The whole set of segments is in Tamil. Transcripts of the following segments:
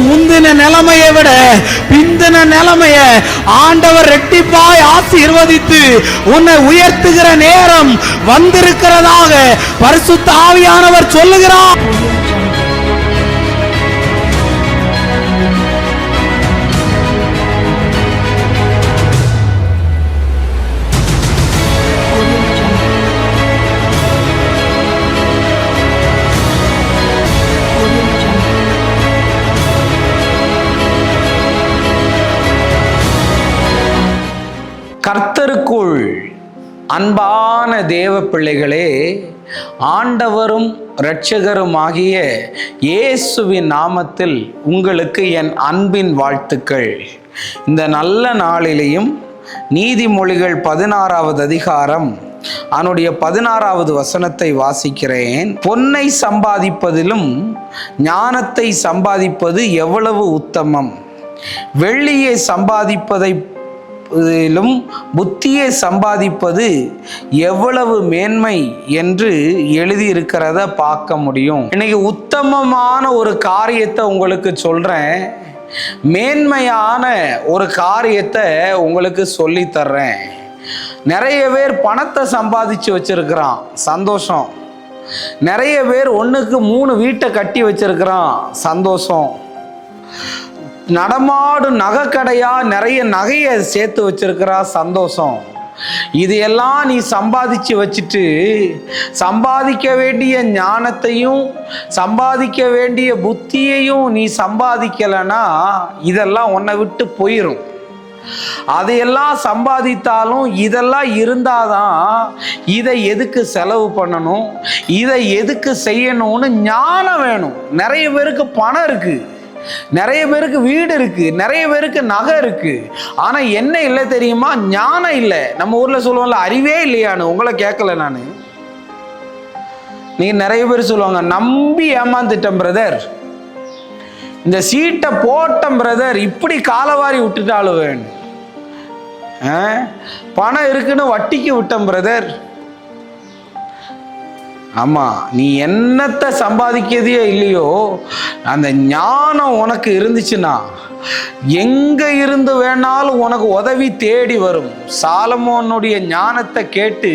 முந்தின நிலைமையை விட பிந்தின நிலைமைய ஆண்டவர் ரெட்டிப்பாய் ஆசீர்வதித்து உன்னை உயர்த்துகிற நேரம் வந்திருக்கிறதாக பரிசுத்த ஆவியானவர் சொல்லுகிறார். கர்த்தருக்குள் அன்பான தேவ பிள்ளைகளே, ஆண்டவரும் இரட்சகருமாகிய இயேசுவின் நாமத்தில் உங்களுக்கு என் அன்பின் வாழ்த்துக்கள். இந்த நல்ல நாளிலேயும் நீதிமொழிகள் 16வது அதிகாரம் அதனுடைய 16வது வசனத்தை வாசிக்கிறேன். பொன்னை சம்பாதிப்பதிலும் ஞானத்தை சம்பாதிப்பது எவ்வளவு உத்தமம், வெள்ளியை சம்பாதிப்பதை புத்தியை சம்பாதிப்பது எவ்வளவு மேன்மை என்று எழுதியிருக்கிறத பார்க்க முடியும். இன்னைக்கு உத்தமமான ஒரு காரியத்தை உங்களுக்கு சொல்றேன், மேன்மையான ஒரு காரியத்தை உங்களுக்கு சொல்லி தர்றேன். நிறைய பேர் பணத்தை சம்பாதிச்சு வச்சிருக்கிறான், சந்தோஷம். நிறைய பேர் 1க்கு 3 வீட்டை கட்டி வச்சிருக்கிறான், சந்தோஷம். நடமாடும் நகைக்கடையா நிறைய நகையை சேர்த்து வச்சிருக்கிறா, சந்தோஷம். இது எல்லாம் நீ சம்பாதிச்சு வச்சுட்டு சம்பாதிக்க வேண்டிய ஞானத்தையும் சம்பாதிக்க வேண்டிய புத்தியையும் நீ சம்பாதிக்கலைன்னா இதெல்லாம் உன்னை விட்டு போயிடும். அதையெல்லாம் சம்பாதித்தாலும் இதெல்லாம் இருந்தாதான் இதை எதுக்கு செலவு பண்ணணும், இதை எதுக்கு செய்யணும்னு ஞானம் வேணும். நிறைய பேருக்கு பணம் இருக்கு, நிறைய பேருக்கு வீடு இருக்கு, நிறைய பேருக்கு நகை இருக்கு, ஆனா என்ன இல்லை தெரியுமா? ஞானம் இல்லை. நம்ம ஊர்ல சொல்லுவோம்ல, அறிவே இல்லையான்னு. உங்களை கேட்கல நானு. நீங்க நிறைய பேர் சொல்லுவாங்க, நம்பி ஏமாந்துட்டேன் பிரதர், இந்த சீட்டை போட்டேன் பிரதர், இப்படி காலவாரி விட்டுட்டாலும் வேணும், பணம் இருக்குன்னு வட்டிக்கு விட்டேன் பிரதர். ஆமா, நீ என்னத்தை சம்பாதிக்கிறதே இல்லையோ, அந்த ஞானம் உனக்கு இருந்துச்சுன்னா எங்க இருந்து வேணாலும் உனக்கு உதவி தேடி வரும். சாலமோனுடைய ஞானத்தை கேட்டு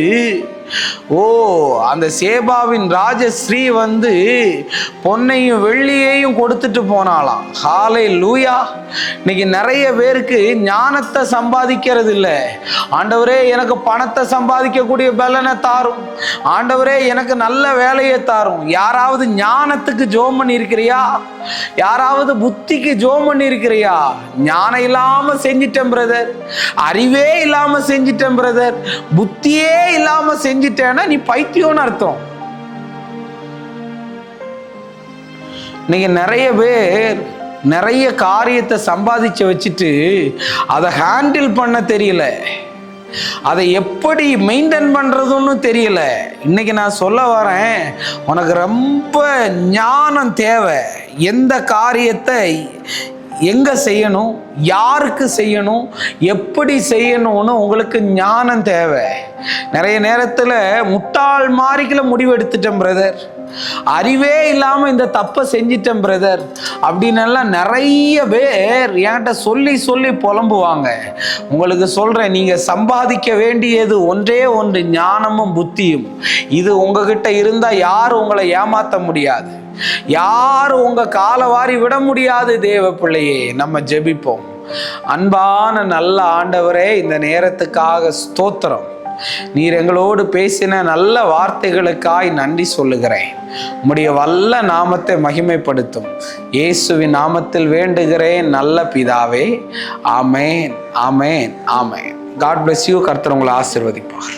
அந்த சேபாவின் ராஜஸ்ரீ பொன்னையும் வெள்ளியையும் கொடுத்துட்டு போனாலாம். ஹல்லேலூயா. இன்னைக்கு நிறைய பேருக்கு ஞானத்தை சம்பாதிக்கிறது இல்லை. ஆண்டவரே எனக்கு பணத்தை சம்பாதிக்கக்கூடிய பலனை தாரும், ஆண்டவரே எனக்கு நல்ல வேலையை தாரும். யாராவது ஞானத்துக்கு ஜெபம் பண்ணி இருக்கிறியா? யாராவது புத்திக்கு ஜெபம் பண்ணி இருக்கிறியா? ஞானம் இல்லாம செஞ்சிட்டேன் பிரதர், அறிவே இல்லாம செஞ்சிட்டேன் பிரதர், புத்தியே இல்லாம செஞ்சிட்டேன்னா நீ பைத்தியம்னு அர்த்தம். நீங்க நிறைய பேர் நிறைய காரியத்தை சம்பாதிச்சு வச்சுட்டு அதை ஹேண்டில் பண்ண தெரியல, அதை எப்படி மெயின்டைன் பண்றதுன்னு தெரியல. இன்னைக்கு நான் சொல்ல வரேன், உனக்கு ரொம்ப ஞானம் தேவை. எந்த காரியத்தை எங்க செய்யணும், யாருக்கு செய்யணும், எப்படி செய்யணும்னு உங்களுக்கு ஞானம் தேவை. நிறைய நேரத்தில் முட்டாள் மாறிக்கல முடிவு எடுத்துட்டேன் பிரதர், அறிவே இல்லாம இந்த தப்பை செஞ்சிட்டேன் பிரதர் அப்படின்னு எல்லாம் நிறைய பேர் என்கிட்ட சொல்லி சொல்லி புலம்புவாங்க. உங்களுக்கு சொல்றேன், நீங்க சம்பாதிக்க வேண்டியது ஒன்றே ஒன்று, ஞானமும் புத்தியும். இது உங்ககிட்ட இருந்தா யாரும் உங்களை ஏமாத்த முடியாது, யாரும் உங்க காலை வாரி விட முடியாது. தேவ பிள்ளையே, நம்ம ஜெபிப்போம். அன்பான நல்ல ஆண்டவரே, இந்த நேரத்துக்காக ஸ்தோத்திரம். நீர் எங்களோடு பேசின நல்ல வார்த்தைகளுக்காய் நன்றி சொல்லுகிறேன். உம்முடைய வல்ல நாமத்தை மகிமைப்படுத்தும் இயேசுவின் நாமத்தில் வேண்டுகிறேன் நல்ல பிதாவே. ஆமேன், ஆமேன், ஆமேன். God bless you. கர்த்தர் உங்களை ஆசீர்வதிப்பார்.